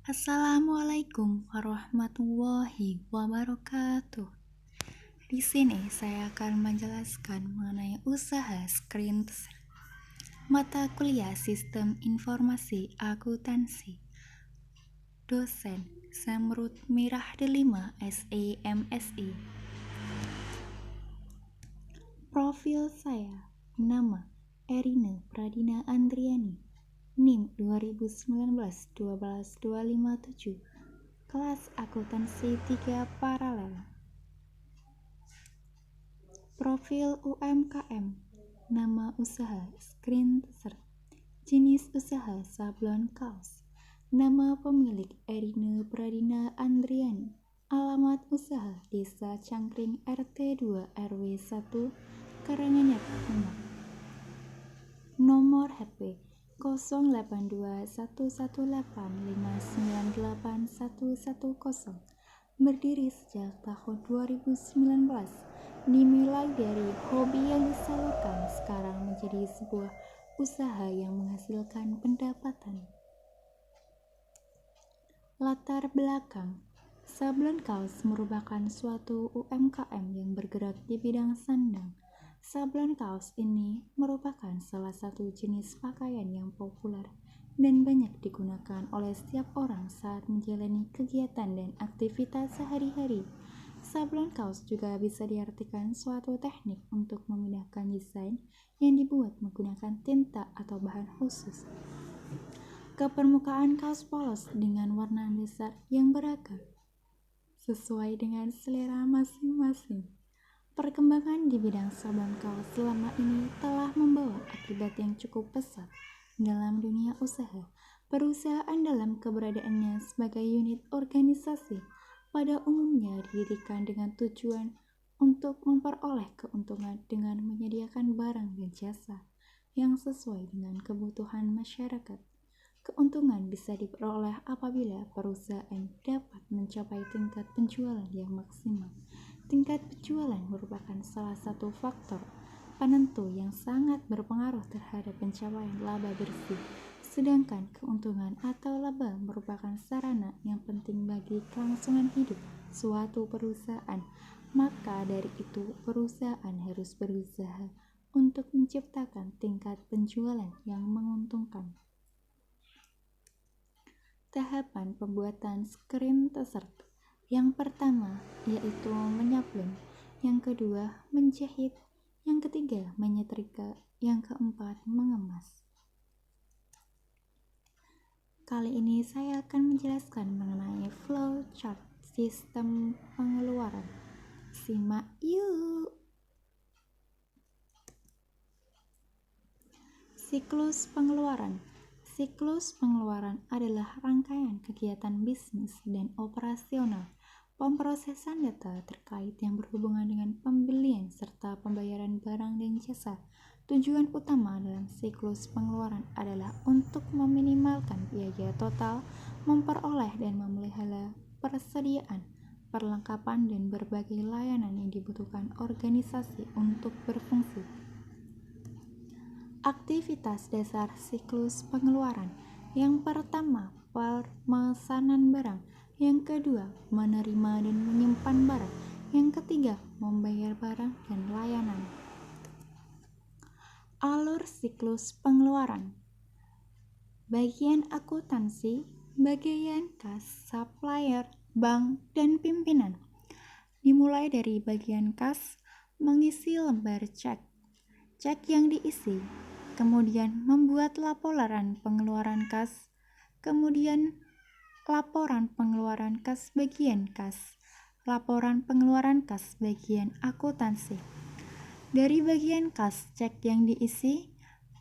Assalamualaikum warahmatullahi wabarakatuh. Di sini saya akan menjelaskan mengenai usaha screen mata kuliah Sistem Informasi Akuntansi. Dosen Samrud Mirah Delima, SE MSI. Profil saya, nama Erina Pradina Andriani, NIM 2019-12257, kelas akuntansi 3 paralel. Profil UMKM, nama usaha Screen Teaser, jenis usaha sablon kaos, nama pemilik Erina Pradina Andriani, alamat usaha Desa Cangkring RT 2 RW 1 Karanganyar Demak. Nomor HP 082118598110, berdiri sejak tahun 2019, dimulai dari hobi yang disalurkan sekarang menjadi sebuah usaha yang menghasilkan pendapatan. Latar belakang, sablon kaos merupakan suatu UMKM yang bergerak di bidang sandang. Sablon kaos ini merupakan salah satu jenis pakaian yang populer dan banyak digunakan oleh setiap orang saat menjalani kegiatan dan aktivitas sehari-hari. Sablon kaos juga bisa diartikan suatu teknik untuk memindahkan desain yang dibuat menggunakan tinta atau bahan khusus ke permukaan kaos polos dengan warna dasar yang beragam, sesuai dengan selera masing-masing. Perkembangan di bidang sablon kaos selama ini telah membawa akibat yang cukup pesat dalam dunia usaha. Perusahaan dalam keberadaannya sebagai unit organisasi pada umumnya didirikan dengan tujuan untuk memperoleh keuntungan dengan menyediakan barang dan jasa yang sesuai dengan kebutuhan masyarakat. Keuntungan bisa diperoleh apabila perusahaan dapat mencapai tingkat penjualan yang maksimal. Tingkat penjualan merupakan salah satu faktor penentu yang sangat berpengaruh terhadap pencapaian laba bersih, sedangkan keuntungan atau laba merupakan sarana yang penting bagi kelangsungan hidup suatu perusahaan. Maka dari itu, perusahaan harus berusaha untuk menciptakan tingkat penjualan yang menguntungkan. Tahapan pembuatan screen teaser. Yang pertama yaitu menyablon, yang kedua menjahit, yang ketiga menyetrika, yang keempat mengemas. Kali ini saya akan menjelaskan mengenai flow chart sistem pengeluaran. Simak yuk. Siklus pengeluaran. Siklus pengeluaran adalah rangkaian kegiatan bisnis dan operasional pemrosesan data terkait yang berhubungan dengan pembelian serta pembayaran barang dan jasa. Tujuan utama dalam siklus pengeluaran adalah untuk meminimalkan biaya total, memperoleh dan memelihara persediaan, perlengkapan dan berbagai layanan yang dibutuhkan organisasi untuk berfungsi. Aktivitas dasar siklus pengeluaran. Yang pertama, pemesanan barang. Yang kedua, menerima dan menyimpan barang. Yang ketiga, membayar barang dan layanan. Alur siklus pengeluaran. Bagian akuntansi, bagian kas, supplier, bank, dan pimpinan. Dimulai dari bagian kas, mengisi lembar cek. Cek yang diisi, kemudian membuat laporan pengeluaran kas, kemudian laporan pengeluaran kas bagian kas, laporan pengeluaran kas bagian akuntansi. Dari bagian kas, cek yang diisi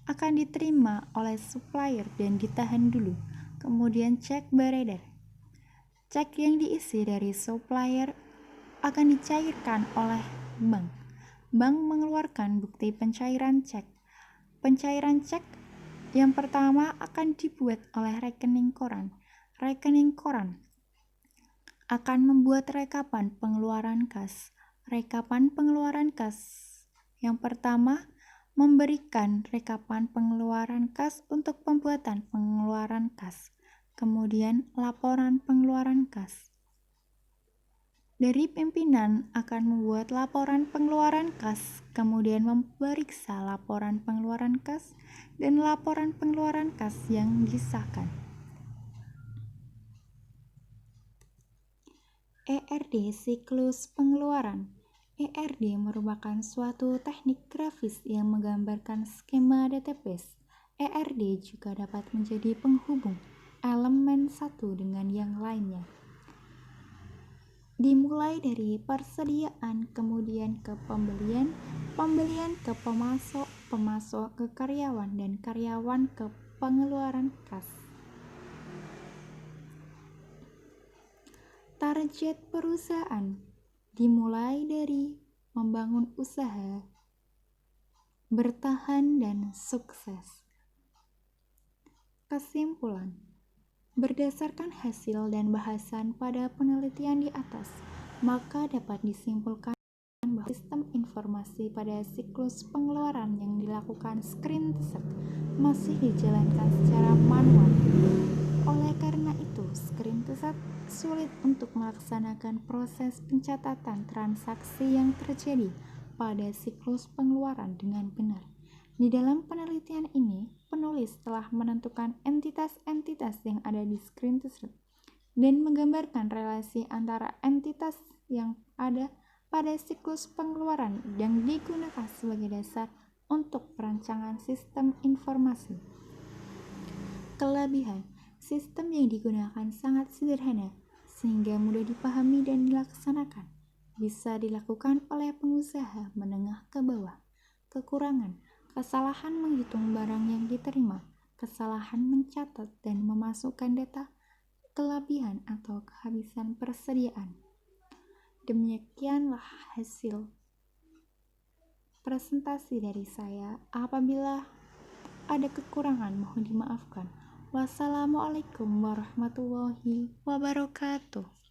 akan diterima oleh supplier dan ditahan dulu, kemudian cek beredar. Cek yang diisi dari supplier akan dicairkan oleh bank. Bank mengeluarkan bukti pencairan cek. Pencairan cek yang pertama akan dibuat oleh rekening koran. Rekening koran akan membuat rekapan pengeluaran kas. Rekapan pengeluaran kas yang pertama memberikan rekapan pengeluaran kas untuk pembuatan pengeluaran kas. kemudian laporan pengeluaran kas. Dari pimpinan akan membuat laporan pengeluaran kas, kemudian memeriksa laporan pengeluaran kas dan laporan pengeluaran kas yang disahkan. ERD siklus pengeluaran. ERD merupakan suatu teknik grafis yang menggambarkan skema database. ERD juga dapat menjadi penghubung elemen satu dengan yang lainnya. Dimulai dari persediaan, kemudian ke pembelian, pembelian ke pemasok, pemasok ke karyawan, dan karyawan ke pengeluaran kas. Target perusahaan dimulai dari membangun usaha, bertahan, dan sukses. Kesimpulan. Berdasarkan hasil dan bahasan pada penelitian di atas, maka dapat disimpulkan bahwa sistem informasi pada siklus pengeluaran yang dilakukan Screenset masih dijalankan secara manual. Oleh karena itu, Screenset sulit untuk melaksanakan proses pencatatan transaksi yang terjadi pada siklus pengeluaran dengan benar. Di dalam penelitian ini, penulis telah menentukan entitas-entitas yang ada di Screenset dan menggambarkan relasi antara entitas yang ada pada siklus pengeluaran yang digunakan sebagai dasar untuk perancangan sistem informasi. Kelebihan, sistem yang digunakan sangat sederhana sehingga mudah dipahami dan dilaksanakan. Bisa dilakukan oleh pengusaha menengah ke bawah. Kekurangan, kesalahan menghitung barang yang diterima, kesalahan mencatat dan memasukkan data, kelebihan atau kehabisan persediaan. Demikianlah hasil presentasi dari saya. Apabila ada kekurangan mohon dimaafkan. Wassalamualaikum warahmatullahi wabarakatuh.